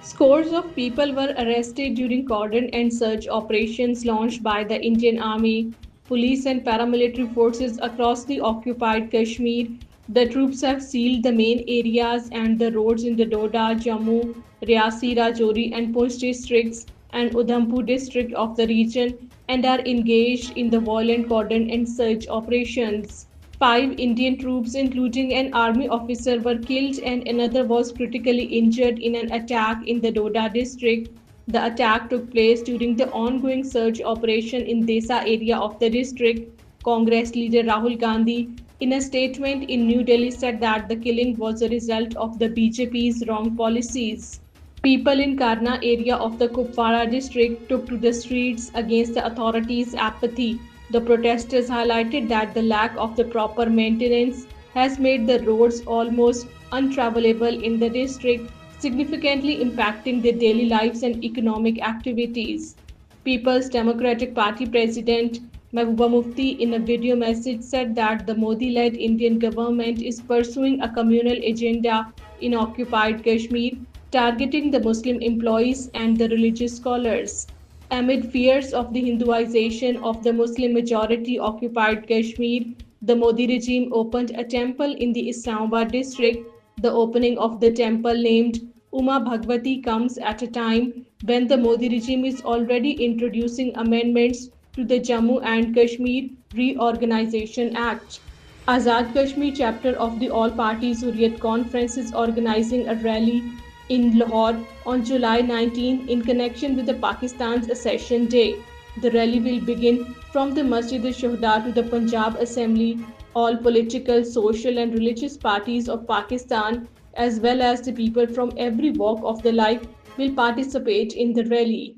Scores of people were arrested during cordon and search operations launched by the Indian Army, police, and paramilitary forces across the occupied Kashmir. The troops have sealed the main areas and the roads in the Doda, Jammu, Riasi, Rajouri, and Poonch districts and Udhampur district of the region and are engaged in the violent cordon and search operations. Five Indian troops, including an army officer, were killed and another was critically injured in an attack in the Doda district. The attack took place during the ongoing search operation in Desa area of the district. Congress leader Rahul Gandhi, in a statement in New Delhi, said that the killing was a result of the BJP's wrong policies. People in Karna area of the Kupwara district took to the streets against the authorities' apathy. The protesters highlighted that the lack of the proper maintenance has made the roads almost untravelable in the district, significantly impacting their daily lives and economic activities. People's Democratic Party President Mehbooba Mufti, in a video message, said that the Modi led Indian government is pursuing a communal agenda in occupied Kashmir, targeting the Muslim employees and the religious scholars. Amid fears of the Hinduization of the Muslim majority occupied Kashmir, the Modi regime opened a temple in the Islamabad district. The opening of the temple named Uma Bhagwati comes at a time when the Modi regime is already introducing amendments to the Jammu and Kashmir Reorganization Act. Azad Kashmir chapter of the All Parties Hurriyat Conference is organizing a rally in Lahore on July 19 in connection with the Pakistan's accession day. The rally will begin from the Masjid al-Shuhada to the Punjab Assembly. All political, social and religious parties of Pakistan as well as the people from every walk of the life will participate in the rally.